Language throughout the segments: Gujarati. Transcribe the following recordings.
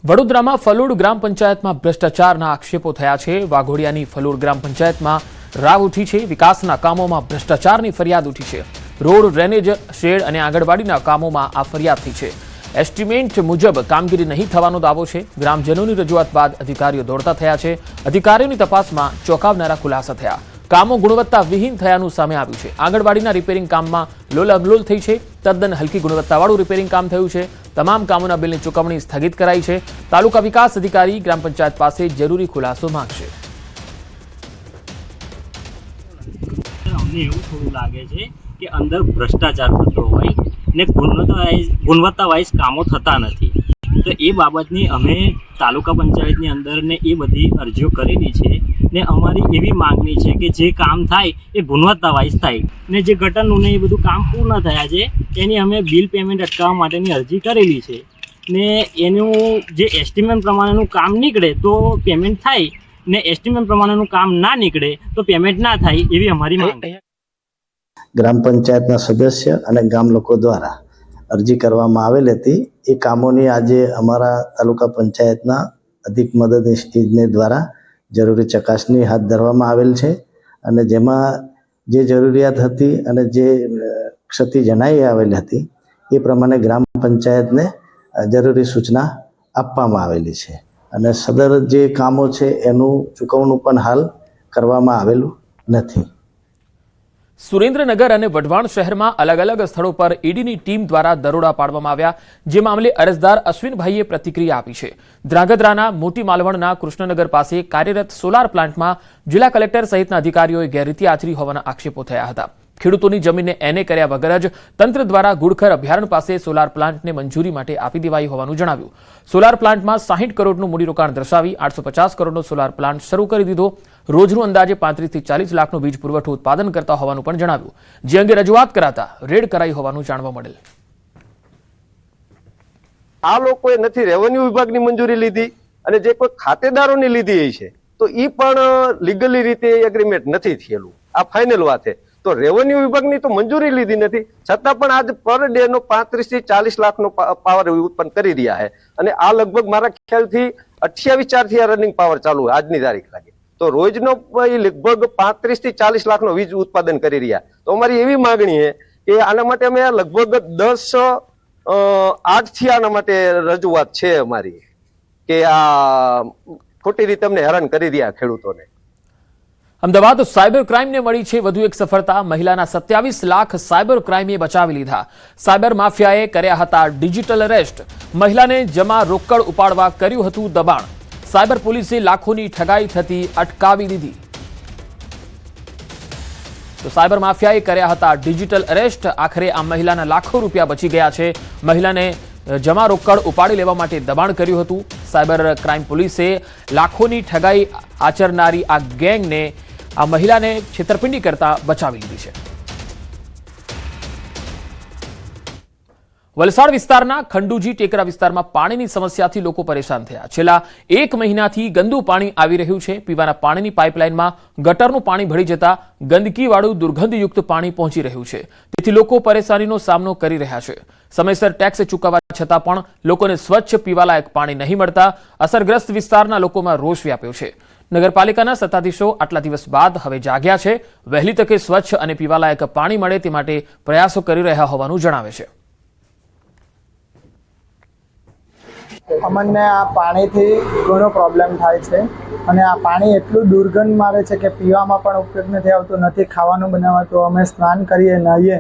વડોદરામાં ફલોડ ગ્રામ પંચાયતમાં ભ્રષ્ટાચારના આક્ષેપો થયા છે। વાઘોડિયાની ફલોડ ગ્રામ પંચાયતમાં રાવ ઉઠી છે। વિકાસના કામોમાં ભ્રષ્ટાચારની ફરિયાદ ઉઠી છે। રોડ, ડ્રેનેજ, શેડ અને આંગણવાડીના કામોમાં આ ફરિયાદ થઈ છે। એસ્ટિમેટ મુજબ કામગીરી નહીં થવાનો દાવો છે। ગ્રામજનોની રજૂઆત બાદ અધિકારીઓ દોડતા થયા છે। અધિકારીઓની તપાસમાં ચોંકાવનારા ખુલાસા થયા। કામો ગુણવત્તા વિહીન થયાનું સામે આવ્યું છે। આંગણવાડીના રિપેરિંગ કામમાં લોલામલોલ થઈ છે। તદ્દન હલકી ગુણવત્તાવાળું રિપેરિંગ કામ થયું છે। તમામ કામોના બિલની ચૂકવણી સ્થગિત કરાઈ છે। તાલુકા વિકાસ અધિકારી ગ્રામ પંચાયત પાસે જરૂરી ખુલાસો માંગશે। અમને એવું થોડું લાગે છે કે અંદર ભ્રષ્ટાચાર થતો હોય ને ગુણવત્તા વાઇઝ કામો થતા નથી। તો એ બાબતની અમે તાલુકા પંચાયતની અંદર ને એ બધી અરજીઓ કરેલી છે ને અમારી એવી માંગણી છે કે જે કામ થાય એ ગુણવત્તા વાઇઝ થાય ને જે ગટરનું ને એ બધું કામ પૂર્ણ થયા છે એની અમે બિલ પેમેન્ટ અટકાવવા માટેની અરજી કરેલી છે ને એનું જે એસ્ટિમેટ પ્રમાણેનું કામ નીકળે તો પેમેન્ટ થાય ને એસ્ટિમેટ પ્રમાણેનું કામ ના નીકળે તો પેમેન્ટ ના થાય એવી અમારી માંગ છે। ગ્રામ પંચાયતના સદસ્ય અને ગામ લોકો દ્વારા અરજી કરવામાં આવેલ હતી। એ કામોની આજે અમારા તાલુકા પંચાયતના અધિક મદદનીશ ઇજનેર દ્વારા જરૂરી ચકાસણી હાથ ધરવામાં આવેલ છે અને જેમાં જે જરૂરિયાત હતી અને જે ક્ષતિ જણાઈ આવેલી હતી એ પ્રમાણે ગ્રામ પંચાયતને જરૂરી સૂચના આપવામાં આવેલી છે અને સદર જે કામો છે એનું ચૂકવણું પણ હાલ કરવામાં આવેલું નથી। સુરેન્દ્રનગર અને વઢવાણ શહેરમાં અલગ અલગ સ્થળો પર ઈડીની ટીમ દ્વારા દરોડા પાડવામાં આવ્યા। જે મામલે અરજદાર અશ્વિનભાઈએ પ્રતિક્રિયા આપી છે। ધ્રાંગધ્રાના મોટી માલવણના કૃષ્ણનગર પાસે કાર્યરત સોલાર પ્લાન્ટમાં જિલ્લા કલેક્ટર સહિતના અધિકારીઓએ ગેરરીતિ આચરી હોવાના આક્ષેપો થયા હતા। ખેડૂતોની જમીનને એને કર્યા વગર જ તંત્ર દ્વારા ગુડખર અભયારણ્ય પાસે સોલાર પ્લાન્ટને મંજૂરી માટે આપી દેવાઈ હોવાનું જણાવ્યું। સોલાર પ્લાન્ટમાં 60 કરોડનું મૂડીરોકાણ દર્શાવી 850 કરોડનો સોલાર પ્લાન્ટ શરૂ કરી દીધો। રોજનું અંદાજે 35 થી 40 લાખનો વીજ પુરવઠો ઉત્પાદન કરતા હોવાનું પણ જણાવ્યું। જે અંગે રજૂઆત કરાતા રેડ કરાઈ હોવાનું જાણવા મળેલ। આ લોકોએ નથી રેવન્યુ વિભાગની મંજૂરી લીધી અને જે કોઈ ખાતેદારોની લીધી છે તો એ પણ લીગલી રીતે એગ્રીમેન્ટ નથી થયેલું। આ ફાઇનલ વાત છે। તો રેવન્યુ વિભાગની તો મંજૂરી લીધી નથી છતાં પણ આજ પર ડે નો 35 થી 40 લાખનો પાવર ઉત્પન્ન કરી રહ્યા છે અને આ લગભગ મારા ખ્યાલથી 28/4 થી આ રનિંગ પાવર ચાલુ આજની તારીખ લાગે તો રોજનો લગભગ 35 થી 40 લાખનો વીજ ઉત્પાદન કરી રહ્યા। તો અમારી એવી માંગણી છે કે આના માટે અમે લગભગ 10-8 થી આના માટે રજૂઆત છે અમારી કે આ ખોટી રીતે અમને હેરાન કરી રહ્યા ખેડૂતોને। અમદાવાદ સાયબર ક્રાઇમને મળી છે વધુ એક સફળતા। મહિલાના 27 લાખ સાયબર ક્રાઇમે બચાવી લીધા। સાયબર માફિયાએ કર્યા હતા ડિજિટલ અરેસ્ટ। મહિલાને જમા રોકડ ઉપાડવા કર્યું હતું દબાણ। સાયબર પોલીસે લાખોની ઠગાઈ થતી અટકાવી દીધી। તો સાયબર માફિયાએ કર્યા હતા ડિજિટલ અરેસ્ટ। આખરે આ મહિલાના લાખો રૂપિયા બચી ગયા છે। મહિલાને જમા રોકડ ઉપાડી લેવા માટે દબાણ કર્યું હતું। સાયબર ક્રાઇમ પોલીસે લાખોની ઠગાઈ આચરનારી આ ગેંગને આ મહિલાને છેતરપિંડી કરતા બચાવી લીધી છે। વલસાડ વિસ્તારના ખંડુજી ટેકરા વિસ્તારમાં પાણીની સમસ્યાથી લોકો પરેશાન થયા। છેલ્લા 1 મહિનાથી ગંદુ પાણી આવી રહ્યું છે। પીવાના પાણીની પાઇપલાઇનમાં ગટરનું પાણી ભળી જતા ગંદકીવાળું દુર્ગંધયુક્ત પાણી પહોંચી રહ્યું છે। તેથી લોકો પરેશાનીનો સામનો કરી રહ્યા છે। સમયસર ટેક્સ ચૂકવવા છતાં પણ લોકોને સ્વચ્છ પીવાલાયક પાણી નહીં મળતા અસરગ્રસ્ત વિસ્તારના લોકોમાં રોષ વ્યાપ્યો છે। નગરપાલિકાના સત્તાધીશો આટલા દિવસ બાદ હવે જાગ્યા છે। વહેલી તકે સ્વચ્છ અને પીવાલાયક પાણી મળે તે માટે પ્રયાસો કરી રહ્યા હોવાનું જણાવે છે। અમને આ પાણીથી ઘણો પ્રોબ્લેમ થાય છે અને આ પાણી એટલું દુર્ગંધ મારે છે કે પીવામાં પણ ઉપયોગ નથી આવતું, નથી ખાવાનું બનાવતું। અમે સ્નાન કરીએ નાહીએ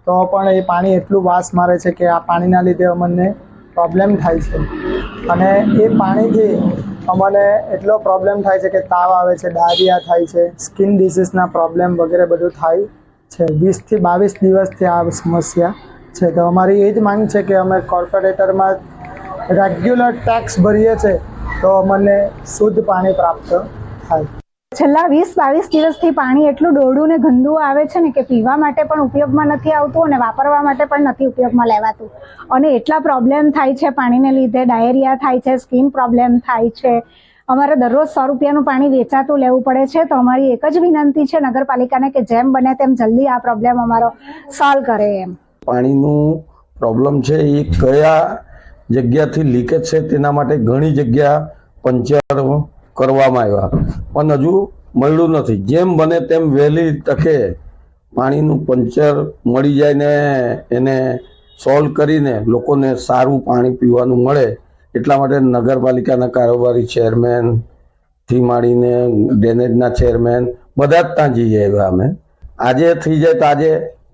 તો પણ એ પાણી એટલું વાસ મારે છે કે આ પાણીના લીધે અમને પ્રોબ્લેમ થાય છે અને એ પાણીથી અમને એટલો પ્રોબ્લેમ થાય છે કે તાવ આવે છે, ડાયરિયા થાય છે, સ્કિન ડિસીઝના પ્રોબ્લેમ વગેરે બધું થાય છે। 20 થી 22 દિવસથી આ સમસ્યા છે। તો અમારી એ જ માંગ છે કે અમે કોર્પોરેટરમાં રેગ્યુલર ટેક્સ ભરીએ છીએ તો અમને શુદ્ધ પાણી પ્રાપ્ત થાય। છેલ્લા 20-22 દિવસથી પાણી એટલું ડોળું ને ગંદુ આવે છે ને કે પીવા માટે પણ ઉપયોગમાં નથી આવતું અને વાપરવા માટે પણ નથી ઉપયોગમાં લેવાતું અને એટલા પ્રોબ્લેમ થાય છે પાણીને લીધે। ડાયરિયા થાય છે, સ્કિન પ્રોબ્લેમ થાય છે। અમારે દરરોજ 100 રૂપિયાનું પાણી વેચાતું લેવું પડે છે। તો અમારી એક જ વિનંતી છે નગરપાલિકાને કે જેમ બને તેમ જલ્દી આ પ્રોબ્લેમ અમારો સોલ્વ કરે એમ। પાણીનું પ્રોબ્લેમ છે એ કયા જગ્યાથી લીકેજ છે તેના માટે ઘણી જગ્યા પંચર કરવામાં આવ્યા, પણ હજુ મળ્યું નથી. જેમ બને તેમ વહેલી તકે પાણીનું પંચર મળી જાય ને એને સોલ્વ કરીને લોકોને સારું પાણી પીવાનું મળે એટલા માટે નગરપાલિકાના કારોબારી ચેરમેનથી માંડીને ડ્રેનેજના ચેરમેન બધા જ ત્યાં જઈ આવ્યા. અમે આજે થઈ જાય તો આજે,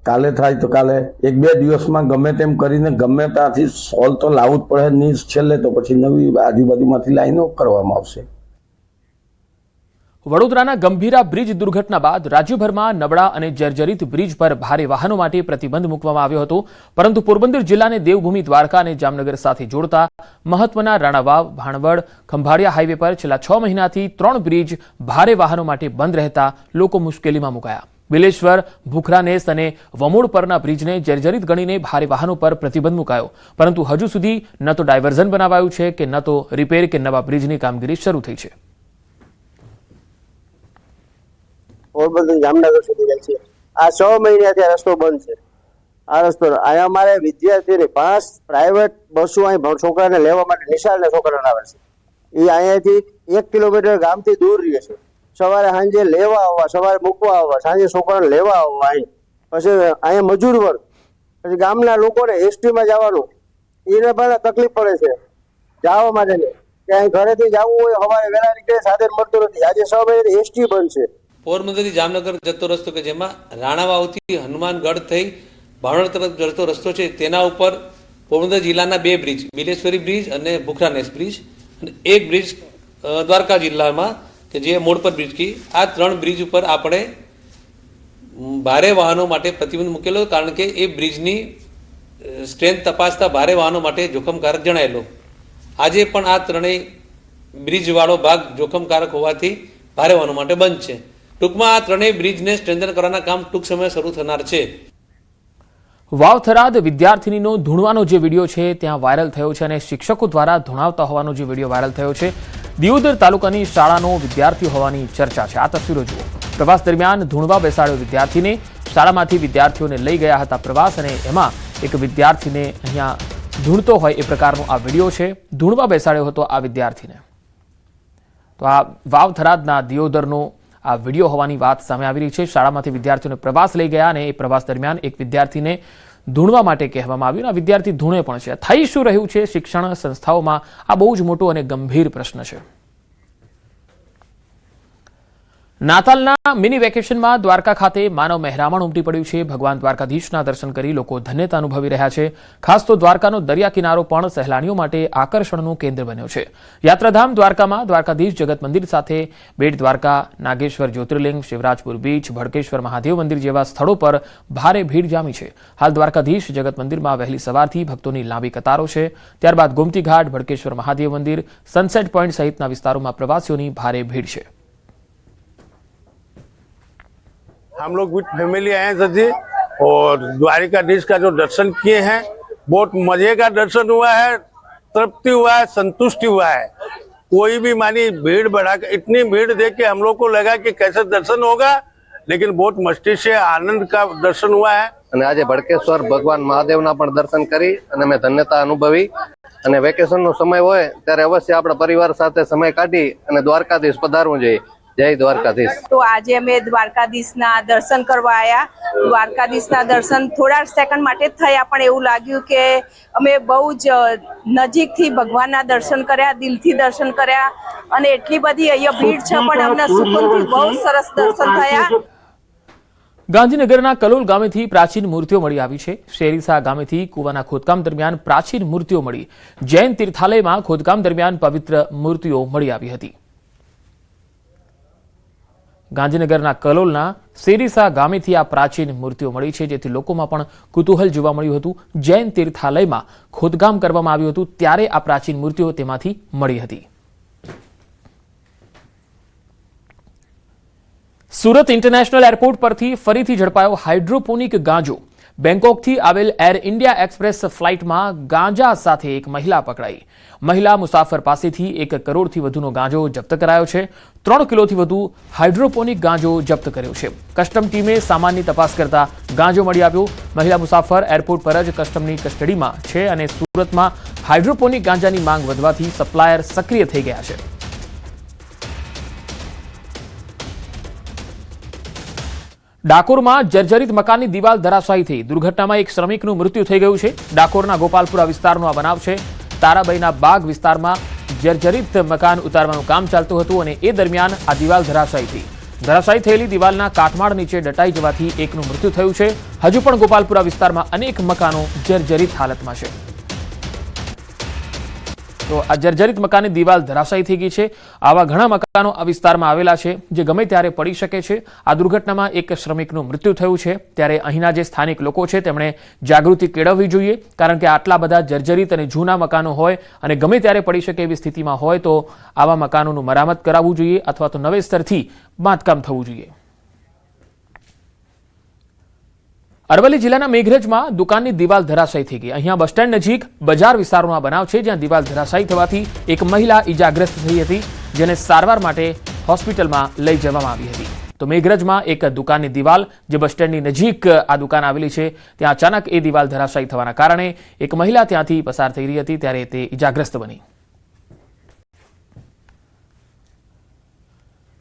કાલે થાય તો કાલે, 1-2 દિવસમાં ગમે તેમ કરીને ગમે ત્યાંથી સોલ્વ તો લાવવું જ પડે. નહીં છેલ્લે તો પછી નવી આજુબાજુમાંથી લાઈનો કરવામાં આવશે. વડોદરાના ગંભીરા બ્રિજ દુર્ઘટના બાદ રાજ્યભરમાં નબળા અને જર્જરિત બ્રિજ પર ભારે વાહનો માટે પ્રતિબંધ મૂકવામાં આવ્યો હતો, પરંતુ પોરબંદર જિલ્લાને દેવભૂમિ દ્વારકા અને જામનગર સાથે જોડતા મહત્વના રાણાવાવ, ભાણવડ, ખંભાળિયા હાઈવે પર છેલ્લા 6 મહિનાથી 3 બ્રિજ ભારે વાહનો માટે બંધ રહેતા લોકો મુશ્કેલીમાં મુકાયા. બિલેશ્વર, ભૂખરાનેસ અને વમોડ પરના બ્રિજને જર્જરિત ગણીને ભારે વાહનો પર પ્રતિબંધ મુકાયો, પરંતુ હજુ સુધી ન તો ડાયવર્ઝન બનાવાયું છે કે ન તો રિપેર કે નવા બ્રિજની કામગીરી શરૂ થઈ છે. પોરબંદર જામનગર સુધી જાય છે. આ 6 મહિનાથી આ રસ્તો બંધ છે. આ રસ્તો અહીંયા અમારે વિદ્યાર્થીઓને 5 પ્રાઇવેટ બસો અહીં છોકરાને લેવા માટે નિશાળના છોકરાને આવે છે. એ અહીંયાથી 1 કિલોમીટર ગામથી દૂર રહે છે. સવારે સાંજે લેવા આવવા, સવારે મૂકવા આવવા, સાંજે છોકરાને લેવા આવવા. અહીં પછી અહીંયા મજૂર વર્ગ, પછી ગામના લોકોને એસટીમાં જવાનું એને પણ તકલીફ પડે છે જવા માટેની. કે અહીં ઘરેથી જવું હોય સવારે વહેલા નીકળે સાધન મળતું નથી. આજે 6 મહિનાથી એસટી બંધ છે. પોરબંદરથી જામનગર જતો રસ્તો કે જેમાં રાણાવાવથી હનુમાનગઢ થઈ ભાણવડ તરફ જતો રસ્તો છે, તેના ઉપર પોરબંદર જિલ્લાના 2 બ્રિજ, બિલેશ્વરી બ્રિજ અને ભૂખરાનેસ બ્રિજ, અને એક બ્રિજ દ્વારકા જિલ્લામાં કે જે મોડપર બ્રિજ કી. આ 3 બ્રિજ ઉપર આપણે ભારે વાહનો માટે પ્રતિબંધ મૂકેલો, કારણ કે એ બ્રિજની સ્ટ્રેન્થ તપાસતા ભારે વાહનો માટે જોખમકારક જણાયેલો. આજે પણ આ 3 બ્રિજવાળો ભાગ જોખમકારક હોવાથી ભારે વાહનો માટે બંધ છે. ટૂંકમાં આ 3 બ્રિજને સ્ટ્રેન્થન કરવાના કામ ટૂંક સમયે શરૂ થનાર છે. વાવથરાદ વિદ્યાર્થીનીનો ધૂણવાનો જે વિડીયો છે ત્યાં વાયરલ થયો છે અને શિક્ષકો દ્વારા ધૂણાવતા હોવાનો જે વિડીયો વાયરલ થયો છે. દિયોદર તાલુકાની શાળાનો વિદ્યાર્થી હોવાની ચર્ચા છે. આ તસવીરો જુઓ. પ્રવાસ દરમિયાન ધૂણવા બેસાડ્યો વિદ્યાર્થીને. શાળામાંથી વિદ્યાર્થીઓને લઈ ગયા હતા પ્રવાસ, અને એમાં એક વિદ્યાર્થીને અહીંયા ધૂણતો હોય એ પ્રકારનો આ વિડીયો છે. ધૂણવા બેસાડ્યો હતો આ વિદ્યાર્થીને. તો આ વાવથરાદના દિયોદરનો આ વિડીયો હોવાની વાત સામે આવી રહી છે. શાળામાંથી વિદ્યાર્થીઓને પ્રવાસ લઈ ગયા અને એ પ્રવાસ દરમિયાન એક વિદ્યાર્થીને ધૂણવા માટે કહેવામાં આવ્યું અને આ વિદ્યાર્થી ધૂણે પણ છે. થઈ શું રહ્યું છે શિક્ષણ સંસ્થાઓમાં, આ બહુ જ મોટો અને ગંભીર પ્રશ્ન છે. નાતાલના મિની વેકેશનમાં દ્વારકા ખાતે માનવ મહેરામણ ઉમટી પડ્યું છે. ભગવાન દ્વારકાધીશના દર્શન કરી લોકો ધન્યતા અનુભવી રહ્યા છે. ખાસ તો દ્વારકાનો દરિયા કિનારો પણ સહેલાણીઓ માટે આકર્ષણનું કેન્દ્ર બન્યો છે. યાત્રાધામ દ્વારકામાં દ્વારકાધીશ જગત મંદિર સાથે બેટ દ્વારકા, નાગેશ્વર જ્યોતિર્લિંગ, શિવરાજપુર બીચ, ભડકેશ્વર મહાદેવ મંદિર જેવા સ્થળો પર ભારે ભીડ જામી છે. હાલ દ્વારકાધીશ જગત મંદિરમાં વહેલી સવારથી ભક્તોની લાંબી કતારો છે. ત્યારબાદ ગોમતી ઘાટ, ભડકેશ્વર મહાદેવ મંદિર, સનસેટ પોઈન્ટ સહિતના વિસ્તારોમાં પ્રવાસીઓની ભારે ભીડ છે. हम लोग विद फैमिली आए थे जी और द्वारिकाधीश का जो दर्शन किए हैं, बहुत मजे का दर्शन हुआ है, तृप्ति हुआ है, संतुष्टि हुआ है. कोई भी मानी भीड़ बढ़ा के, इतनी भीड़ देख के हम लोग को लगा कि कैसे दर्शन होगा, लेकिन बहुत मस्ती से आनंद का दर्शन हुआ है. અને આજે ભડકેશ્વર ભગવાન મહાદેવના પણ દર્શન કરી અને મેં ધન્યતા અનુભવી. અને વેકેશનનો સમય હોય ત્યારે અવશ્ય આપણા પરિવાર સાથે સમય કાઢી અને દ્વારકાધીશ પધારવું જોઈએ. જય દ્વારકાધીશ. તો આજે અમે દ્વારકાધીશના દર્શન કરવા આવ્યા. દ્વારકાધીશના દર્શન થોડા સેકન્ડ માટે જ થયા, પણ એવું લાગ્યું કે અમે બહુ જ નજીકથી ભગવાનના દર્શન કર્યા, દિલથી દર્શન કર્યા, અને એટલી બધી અહીંયા ભીડ છે પણ અમને સુકૂનથી બહુ સરસ દર્શન થયા. ગાંધીનગરના કલોલ ગામેથી પ્રાચીન મૂર્તિઓ મળી આવી છે. શેરીસા ગામેથી કુવાના ખોદકામ દરમિયાન પ્રાચીન મૂર્તિઓ મળી. જૈન તીર્થાલયમાં ખોદકામ દરમિયાન પવિત્ર મૂર્તિઓ મળી આવી હતી. ગાંધીનગરના કલોલના શેરીસા ગામેથી આ પ્રાચીન મૂર્તિઓ મળી છે, જેથી લોકોમાં પણ કુતૂહલ જોવા મળ્યું હતું. જૈન તીર્થાલયમાં ખોદકામ કરવામાં આવ્યું હતું ત્યારે આ પ્રાચીન મૂર્તિઓ તેમાંથી મળી હતી. સુરત ઇન્ટરનેશનલ એરપોર્ટ પરથી ફરીથી ઝડપાયો હાઇડ્રોપોનિક ગાંજો. બેંકોકથી આવેલ એર ઇન્ડિયા એક્સપ્રેસ ફ્લાઇટમાં ગાંજા સાથે એક મહિલા પકડાઈ. મહિલા મુસાફર પાસેથી 1 કરોડથી વધુનો ગાંજો જપ્ત કરાયો છે. 3 કિલોથી વધુ હાઇડ્રોપોનિક ગાંજો જપ્ત કર્યો છે. કસ્ટમ ટીમે સામાનની તપાસ કરતા ગાંજો મળી આવ્યો. મહિલા મુસાફર એરપોર્ટ પર જ કસ્ટમની કસ્ટડીમાં છે અને સુરતમાં હાઇડ્રોપોનિક ગાંજાની માંગ વધવાથી સપ્લાયર સક્રિય થઈ ગયા છે. ડાકોરમાં જર્જરિત મકાનની દિવાલ ધરાશાયી થઈ. દુર્ઘટનામાં એક શ્રમિકનું મૃત્યુ થઈ ગયું છે. ડાકોરના ગોપાલપુરા વિસ્તારનો આ બનાવ છે. તારાબાઈના બાગ વિસ્તારમાં જર્જરિત મકાન ઉતારવાનું કામ ચાલતું હતું અને એ દરમિયાન આ દિવાલ ધરાશાયી થઈ. ધરાશાયી થયેલી દિવાલના કાટમાળ નીચે દટાઈ જવાથી એકનું મૃત્યુ થયું છે. હજુ પણ ગોપાલપુરા વિસ્તારમાં અનેક મકાનો જર્જરિત હાલતમાં છે. તો આ જર્જરિત મકાનની દિવાલ ધરાશાયી થઈ ગઈ છે. આવા ઘણા મકાનો આ વિસ્તારમાં આવેલા છે જે ગમે ત્યારે પડી શકે છે. આ દુર્ઘટનામાં એક શ્રમિકનું મૃત્યુ થયું છે. ત્યારે અહીંના જે સ્થાનિક લોકો છે તેમણે જાગૃતિ કેળવવી જોઈએ, કારણ કે આટલા બધા જર્જરિત અને જૂના મકાનો હોય અને ગમે ત્યારે પડી શકે એવી સ્થિતિમાં હોય તો આવા મકાનોનું મરામત કરાવવું જોઈએ અથવા તો નવેસરથી બાંધકામ થવું જોઈએ. અરવલ્લી જિલ્લાના મેઘરજમાં દુકાનની દિવાલ ધરાશાયી થઈ ગઈ. અહીંયા બસ સ્ટેન્ડ નજીક બજાર વિસ્તારનો આ બનાવ છે, જ્યાં દિવાલ ધરાશાયી થવાથી એક મહિલા ઈજાગ્રસ્ત થઈ હતી, જેને સારવાર માટે હોસ્પિટલમાં લઈ જવામાં આવી હતી. તો મેઘરજમાં એક દુકાનની દિવાલ, જે બસ સ્ટેન્ડની નજીક આ દુકાન આવેલી છે, ત્યાં અચાનક એ દિવાલ ધરાશાયી થવાના કારણે એક મહિલા ત્યાંથી પસાર થઈ રહી હતી ત્યારે તે ઈજાગ્રસ્ત બની.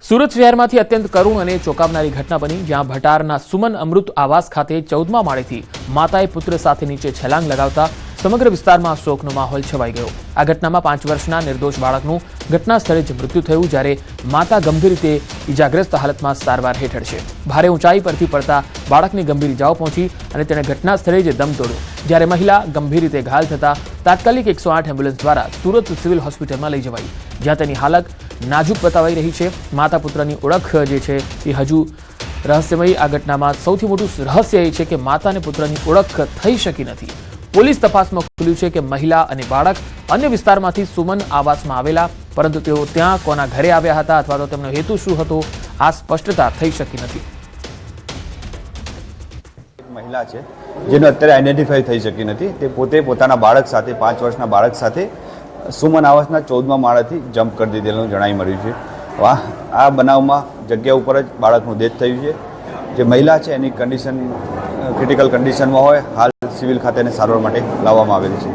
સુરત શહેરમાંથી અત્યંત કરુણ અને ચોંકાવનારી ઘટના બની, જ્યાં ભટારના સુમન અમૃત આવાસ ખાતે 14મા માળેથી માતાએ પુત્ર સાથે નીચે છલાંગ લગાવતા સમગ્ર વિસ્તારમાં શોકનો માહોલ છવાઈ ગયો. આ ઘટનામાં 5 વર્ષના નિર્દોષ બાળકનું ઘટના સ્થળે જ મૃત્યુ થયું, જ્યારે માતા ગંભીર રીતે ઈજાગ્રસ્ત હાલતમાં સારવાર હેઠળ છે. ભારે ઊંચાઈ પરથી પડતા બાળકને ગંભીર ઇજાઓ પહોંચી અને તેણે ઘટના સ્થળે જ દમ તોડ્યો, જ્યારે મહિલા ગંભીર રીતે ઘાયલ થતા તાત્કાલિક 108 એમ્બ્યુલન્સ દ્વારા સુરત સિવિલ હોસ્પિટલમાં લઈ જવાઈ, જ્યાં તેની હાલત નાજુક બતાવાઈ રહી છે. માતા પુત્રની ઓળખ જે છે એ હજુ રહસ્યમય. આ ઘટનામાં સૌથી મોટું રહસ્ય એ છે કે માતા અને પુત્રની ઓળખ થઈ શકી નથી. પોલીસ તપાસમાં ખુલ્યું છે કે મહિલા અને બાળક અન્ય વિસ્તારમાંથી સુમન આવાસમાં આવેલા, પરંતુ તેઓ ત્યાં કોના ઘરે આવ્યા હતા અથવા તો તેમનો હેતુ શું હતો આ સ્પષ્ટતા થઈ શકી નથી. મહિલા છે જેનો અત્યારે આઈડેન્ટિફાઈ થઈ શકી નથી. તે પોતે પોતાના બાળક સાથે 5 વર્ષના બાળક સાથે સુમન આવાસના 14મા માળેથી જમ્પ કરી દીધેલું જણાઈ મળ્યું છે. આ બનાવમાં જગ્યા ઉપર જ બાળકનું ડેથ થયું છે. જે મહિલા છે એની કન્ડિશન ક્રિટિકલ કન્ડિશનમાં હોય. હાલ સિવિલ ખાતે સારવાર માટે લાવવામાં આવેલી છે.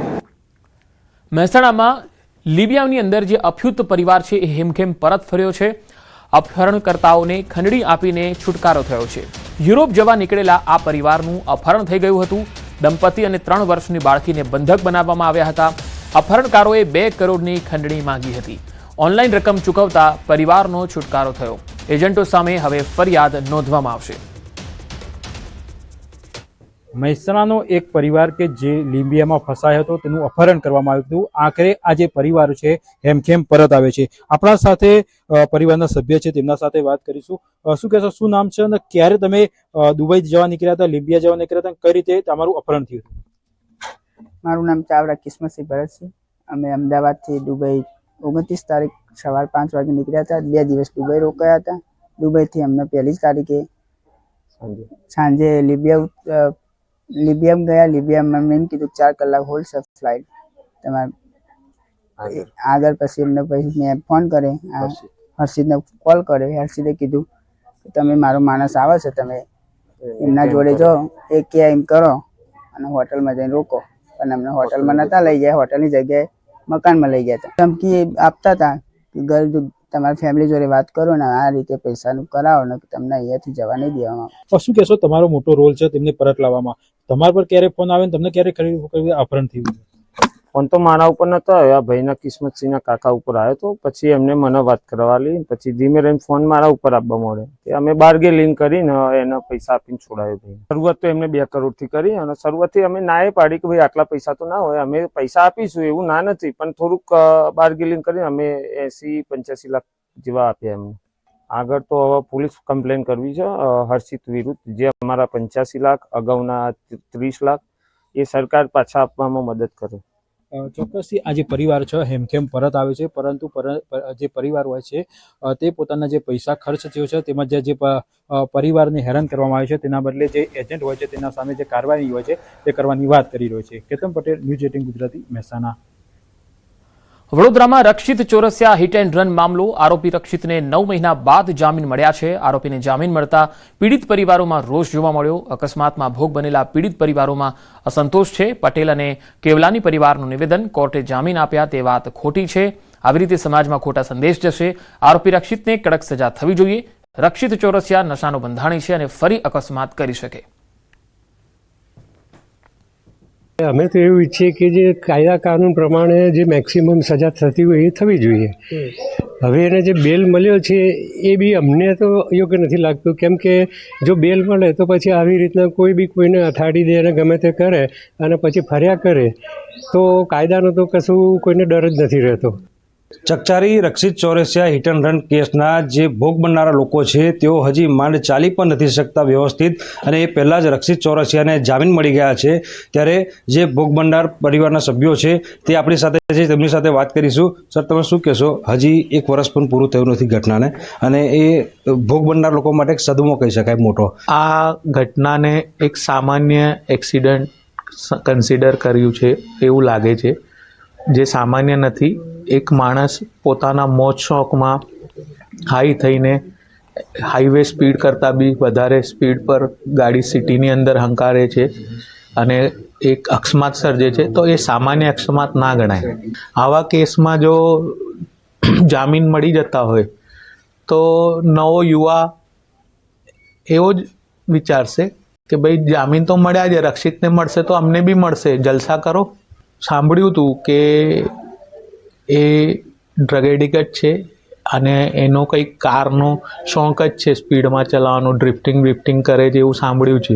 મહેસાણામાં લીબિયાની અંદર જે અફ્યુત પરિવાર છે એ હેમખેમ પરત ફર્યો છે. અપહરણકર્તાઓને ખંડણી આપીને છુટકારો થયો છે. યુરોપ જવા નીકળેલા આ પરિવારનું અપહરણ થઈ ગયું હતું. દંપતી અને 3 વર્ષની બાળકીને બંધક બનાવવામાં આવ્યા હતા. અપહરણકારોએ 2 કરોડની ખંડણી માંગી હતી. ઓનલાઈન રકમ ચૂકવતા પરિવારનો છુટકારો થયો. એજન્ટો સામે હવે ફરિયાદ નોંધવામાં આવશે. મહેસાણાનો એક પરિવાર કે જે લીબિયામાં ફસાયો હતો તેનું અપહરણ કરવામાં આવ્યું હતું. આખરે આ જે પરિવાર છે હેમખેમ પરત આવે છે. આપણા સાથે પરિવારના સભ્ય છે, તેમના સાથે વાત કરીશું. શું કહેશો, શું નામ છે અને ક્યારે તમે દુબઈ જવા નીકળ્યા હતા, લીબિયા જવા નીકળ્યા હતા, કઈ રીતે તમારું અપહરણ થયું હતું? મારું નામ ચાવડા કિસ્મતસિંહ ભરત છે. અમે અમદાવાદથી દુબઈ 29 તારીખ સવાર 5 વાગે નીકળ્યા હતા. 2 દિવસ દુબઈ રોકાયા હતા. દુબઈથી અમને 1 તારીખે સાંજે લીબિયામાં ગયા. લીબિયામાં મેં કીધું 4 કલાક હોલ્ડ છે ફ્લાઇટ તમારે આગળ. પછી એમને મેં ફોન કરે, હર્ષિતને કોલ કરે. હર્ષિતે કીધું કે તમે મારો માણસ આવે છે, તમે એમના જોડે જાઓ, એ કે એમ કરો અને હોટલમાં જઈને રોકો. પણ અમને હોટલમાં નહોતા લઈ ગયા, હોટલની જગ્યાએ મકાનમાં લઈ ગયા હતા. ધમકી આપતા હતા કે ઘર તમારી ફેમિલી જોડે વાત કરો ને આ રીતે પૈસાનું કરાવો ને તમને અહીંયાથી જવા નહીં દેવામાં. શું કહેશો, તમારો મોટો રોલ છે તેમને પરત લાવવામાં. તમારા પર ક્યારે ફોન આવે ને તમને ક્યારે અપહરણ થયું? ફોન તો મારા ઉપર નતો આવ્યો, આ ભાઈના કિસ્મતસિંહના કાકા ઉપર આવ્યો હતો. પછી એમને મને વાત કરવાલી, પછી ધીમે રહીને ફોન મારા ઉપર આપવા મળે. અમે બાર્ગેનિંગ કરીને એને પૈસા આપીને છોડાયો ભાઈ. શરૂઆત તો એમને 2 કરોડથી કરી અને શરૂઆતથી અમે ના પાડી કે ભાઈ આટલા પૈસા તો ના હોય, અમે પૈસા આપીશું એવું ના નથી, પણ થોડુંક બાર્ગેનિંગ કરીને અમે 80-85 લાખ જેવા આપ્યા એમને. આગળ તો હવે પોલીસ કમ્પ્લેન કરવી છે હર્ષિત વિરુદ્ધ. જે અમારા 85 લાખ અગાઉના 30 લાખ એ સરકાર પાછા આપવામાં મદદ કરે. ચોક્કસથી આ જે પરિવાર છે હેમખેમ પરત આવે છે, પરંતુ જે પરિવાર હોય છે તે પોતાના જે પૈસા ખર્ચ થયો છે તેમાં જે પરિવારને હેરાન કરવામાં આવે છે તેના બદલે જે એજન્ટ હોય છે તેના સામે જે કાર્યવાહી હોય છે તે કરવાની વાત કરી રહ્યો છે. કેતન પટેલ, ન્યૂઝ 18 ગુજરાતી, મહેસાણા. વડોદરામાં રક્ષિત ચોરસિયા હિટ એન્ડ રન મામલો. આરોપી રક્ષિતને 9 મહિના બાદ જામીન મળ્યા છે. આરોપીને જામીન મળતા પીડિત પરિવારોમાં રોષ જોવા મળ્યો. અકસ્માતમાં ભોગ બનેલા પીડિત પરિવારોમાં અસંતોષ છે. પટેલ અને કેવલાની પરિવારનું નિવેદન, કોર્ટે જામીન આપ્યા તે વાત ખોટી છે. આવી રીતે સમાજમાં ખોટા સંદેશ જશે. આરોપી રક્ષિતને કડક સજા થવી જોઈએ. રક્ષિત ચોરસિયા નશાનો બંધાણી છે અને ફરી અકસ્માત કરી શકે. અમે તો એવું ઈચ્છીએ કે જે કાયદા કાનૂન પ્રમાણે જે મેક્સિમમ સજા થતી હોય એ થવી જોઈએ. હવે એને જે બેલ મળ્યો છે એ બી અમને તો યોગ્ય નથી લાગતું, કેમ કે જો બેલ મળે તો પછી આવી રીતના કોઈ બી કોઈને અથાડી દે અને ગમે તે કરે અને પછી ફર્યા કરે તો કાયદાનો તો કશું કોઈને ડર જ નથી રહેતો. ચકચારી રક્ષિત ચોરસિયા હિટ એન્ડ રન કેસના જે ભોગ બનનારા લોકો છે તેઓ હજી માંડ ચાલી પણ નથી શકતા વ્યવસ્થિત, અને એ પહેલાં જ રક્ષિત ચોરસિયાને જામીન મળી ગયા છે. ત્યારે જે ભોગ બનનાર પરિવારના સભ્યો છે તે આપણી સાથે છે, તેમની સાથે વાત કરીશું. સર, તમે શું કહેશો? હજી 1 વર્ષ પણ પૂરું થયું નથી ઘટનાને, અને એ ભોગ બનનાર લોકો માટે એક સદમો કહી શકાય મોટો. આ ઘટનાને એક સામાન્ય એક્સિડન્ટ કન્સિડર કર્યું છે એવું લાગે છે, જે સામાન્ય નથી. એક માણસ પોતાના મોજ શોખમાં હાઈ થઈને હાઈવે સ્પીડ કરતાં બી વધારે સ્પીડ પર ગાડી સિટીની અંદર હંકારે છે અને એક અકસ્માત સર્જે છે, તો એ સામાન્ય અકસ્માત ના ગણાય. આવા કેસમાં જો જામીન મળી જતા હોય તો નવો યુવા એવો જ વિચારશે કે ભાઈ જામીન તો મળ્યા છે, રક્ષિતને મળશે તો અમને બી મળશે, જલસા કરો. સાંભળ્યું હતું કે એ ડ્રગ એડિક્ટ છે અને એનો કંઈક કારનો શોખ જ છે સ્પીડમાં ચલાવવાનો, ડ્રિફ્ટિંગ કરે છે એવું સાંભળ્યું છે.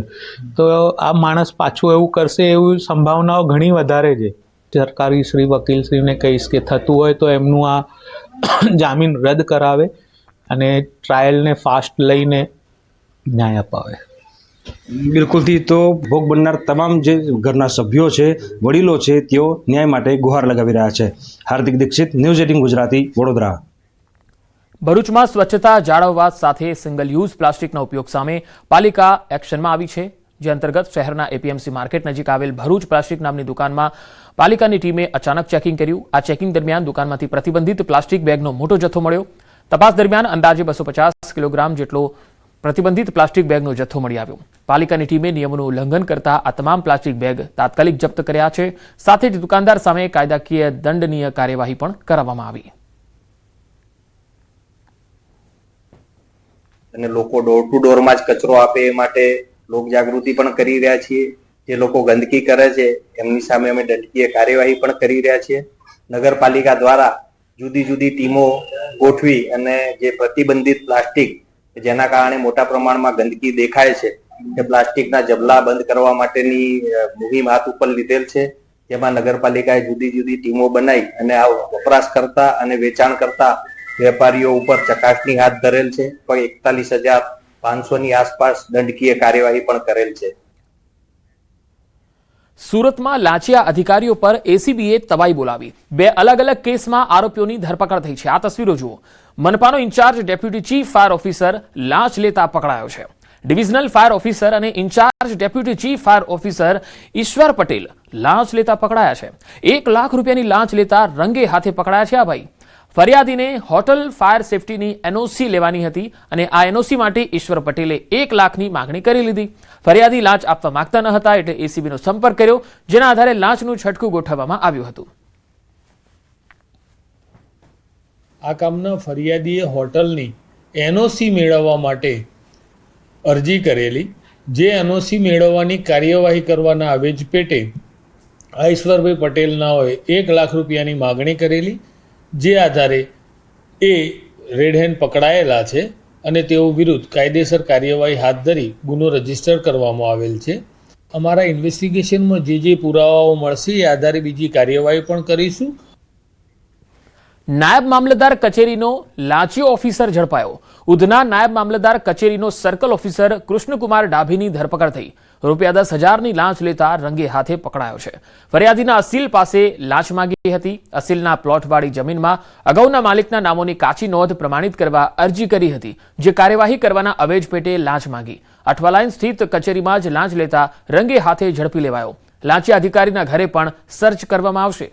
તો આ માણસ પાછું એવું કરશે એવી સંભાવનાઓ ઘણી વધારે છે. સરકારી શ્રી વકીલશ્રીને કહીશ કે થતું હોય તો એમનું આ જામીન રદ કરાવે અને ટ્રાયલને ફાસ્ટ લઈને ન્યાય અપાવે. બિલકુલથી તો ભોગ બનનાર તમામ જે ઘરના સભ્યો છે, વડીલો છે, તેઓ ન્યાય માટે ગુહાર લગાવી રહ્યા છે. હાર્દિક દીક્ષિત, ન્યૂઝ 18 ગુજરાતી, વડોદરા. ભરૂચમાં સ્વચ્છતા જાળવવા સાથે સિંગલ યુઝ પ્લાસ્ટિકના ઉપયોગ સામે પાલિકા એક્શનમાં આવી છે. જે અંતર્ગત શહેરના એપીએમસી માર્કેટ નજીક આવેલ ભરૂચ પ્લાસ્ટિક નામની દુકાનમાં પાલિકાની ટીમે અચાનક ચેકિંગ કર્યું. આ ચેકિંગ દરમિયાન દુકાનમાંથી પ્રતિબંધિત પ્લાસ્ટિક બેગનો મોટો જથ્થો મળ્યો. તપાસ દરમિયાન અંદાજે 250 કિલોગ્રામ જેટલો પ્રતિબંધિત પ્લાસ્ટિક બેગનો જથ્થો મળી આવ્યો. પાલિકાની ટીમે નિયમોનું ઉલ્લંઘન કરતા આ તમામ પ્લાસ્ટિક બેગ તાત્કાલિક જપ્ત કર્યા છે. સાથે જ દુકાનદાર સામે કાયદાકીય દંડનીય કાર્યવાહી પણ કરવામાં આવી. અને લોકો ડોર ટુ ડોરમાં જ કચરો આપે એ માટે લોક જાગૃતિ પણ કરી રહ્યા છીએ. જે લોકો ગંદકી કરે છે એમની સામે અમે દંડકીય કાર્યવાહી પણ કરી રહ્યા છીએ. નગરપાલિકા દ્વારા જુદી જુદી ટીમો ગોઠવી અને જે પ્રતિબંધિત પ્લાસ્ટિક જેના કારણે મોટા પ્રમાણમાં ગંદકી દેખાય છે એ પ્લાસ્ટિકના જબલા બંધ કરવા માટેની મુહિમ હાથ ઉપર લીધેલ છે. જેમાં નગરપાલિકાએ જુદી જુદી ટીમો બનાવી અને આ વપરાશ કરતા અને વેચાણ કરતા વેપારીઓ ઉપર ચકાસણી હાથ ધરેલ છે. પણ 41,500ની આસપાસ દંડકીય કાર્યવાહી પણ કરેલ છે. સુરતમાં લાંચિયા અધિકારીઓ પર એસીબીએ તવાઈ બોલાવી. 2 અલગ અલગ કેસમાં આરોપીઓની ધરપકડ થઈ છે. આ તસવીરો જુઓ. મનપાનો incharge deputy chief fire officer લાંચ લેતા પકડાયો છે. ડિવિઝનલ ફાયર ઓફિસર અને incharge deputy chief fire officer Ishwar Patel લાંચ લેતા પકડાયા છે. 1 લાખ રૂપિયાની લાંચ લેતા રંગે હાથે પકડાયા છે. આ ભાઈ ફરિયાદીને હોટલ ફાયર સેફટીની એનઓસી લેવાની હતી અને આ એનઓસી માટે ઈશ્વર પટેલે 1 લાખની માંગણી કરી લીધી. ફરિયાદી લાંચ આપવા માંગતા ન હતા એટલે એસીબીનો સંપર્ક કર્યો, જેના આધારે લાંચનું છટકું ગોઠવવામાં આવ્યું હતું. આ કામના ફરિયાદીએ હોટલની એનઓસી મેળવવા માટે અરજી કરેલી. જે એનઓસી મેળવવાની કાર્યવાહી કરવાના આવેજ પેટે આ ઈશ્વરભાઈ પટેલનાઓએ 1 લાખ રૂપિયાની માગણી કરેલી. જે આધારે એ રેડ હેન્ડ પકડાયેલા છે અને તેઓ વિરુદ્ધ કાયદેસર કાર્યવાહી હાથ ધરી ગુનો રજીસ્ટર કરવામાં આવેલ છે. અમારા ઇન્વેસ્ટિગેશનમાં જે પુરાવાઓ મળશે એ આધારે બીજી કાર્યવાહી પણ કરીશું. નાયબ મામલતદાર કચેરીનો લાંચી ઓફિસર ઝડપાયો. ઉધના નાયબ મામલતદાર કચેરીનો સર્કલ ઓફિસર કૃષ્ણકુમાર ડાભીની ધરપકડ થઈ. ₹10,000ની લાંચ લેતા રંગે હાથે પકડાયો છે. ફરિયાદીના અસીલ પાસે લાંચ માંગી હતી. અસીલના પ્લોટવાળી જમીનમાં અગાઉના માલિકના નામોની કાચી નોંધ પ્રમાણિત કરવા અરજી કરી હતી, જે કાર્યવાહી કરવાના અવેજ પેટે લાંચ માંગી. અઠવા લાઇન સ્થિત કચેરીમાં જ લાંચ લેતા રંગે હાથે ઝડપી લેવાયો. લાંચી અધિકારીના ઘરે પણ સર્ચ કરવામાં આવશે.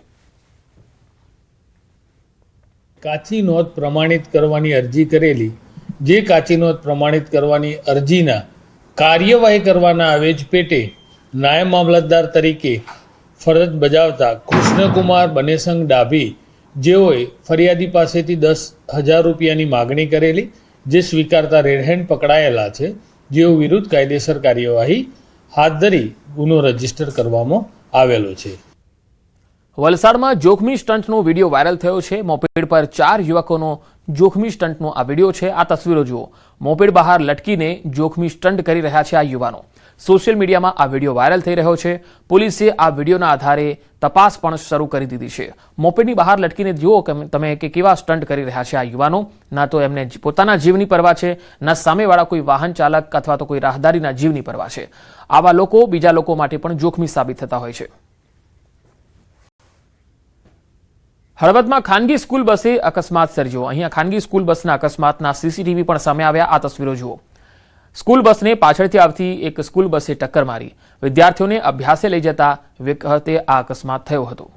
કાચી નોંધ પ્રમાણિત કરવાની અરજી કરેલી, જે કાચી નોંધ પ્રમાણિત કરવાની અરજીના કાર્યવાહી કરવાના આવેજ પેટે નાયબ મામલતદાર તરીકે ફરજ બજાવતા કૃષ્ણકુમાર બનેસંગ ડાભી, જેઓએ ફરિયાદી પાસેથી ₹10,000ની માગણી કરેલી, જે સ્વીકારતા રેડ હેન્ડ પકડાયેલા છે, જેઓ વિરુદ્ધ કાયદેસર કાર્યવાહી હાથ ધરી ગુનો રજીસ્ટર કરવામાં આવેલો છે. વલસાડમાં જોખમી સ્ટંટનો વિડીયો વાયરલ થયો છે. મોપેડ પર 4 યુવકોનો જોખમી સ્ટંટનો આ વિડીયો છે. આ તસવીરો જુઓ. મોપેડ બહાર લટકીને જોખમી સ્ટંટ કરી રહ્યા છે આ યુવાનો. સોશિયલ મીડિયામાં આ વિડીયો વાયરલ થઈ રહ્યો છે. પોલીસે આ વિડીયોના આધારે તપાસ પણ શરૂ કરી દીધી છે. મોપેડની બહાર લટકીને જુઓ તમે કે કેવા સ્ટંટ કરી રહ્યા છે આ યુવાનો. ના તો એમને પોતાના જીવની પરવા છે, ના સામેવાળા કોઈ વાહન ચાલક અથવા તો કોઈ રાહદારીના જીવની પરવા છે. આવા લોકો બીજા લોકો માટે પણ જોખમી સાબિત થતા હોય છે. હળવદમાં ખાનગી સ્કૂલ બસે અકસ્માત સર્જ્યો. અહીંયા ખાનગી સ્કૂલ બસના અકસ્માતના સીસીટીવી પણ સામે આવ્યા. આ તસવીરો જુઓ. સ્કૂલ બસને પાછળથી આવતી એક સ્કૂલ બસે ટક્કર મારી. વિદ્યાર્થીઓને અભ્યાસે લઈ જતા વખતે આ અકસ્માત થયો હતો.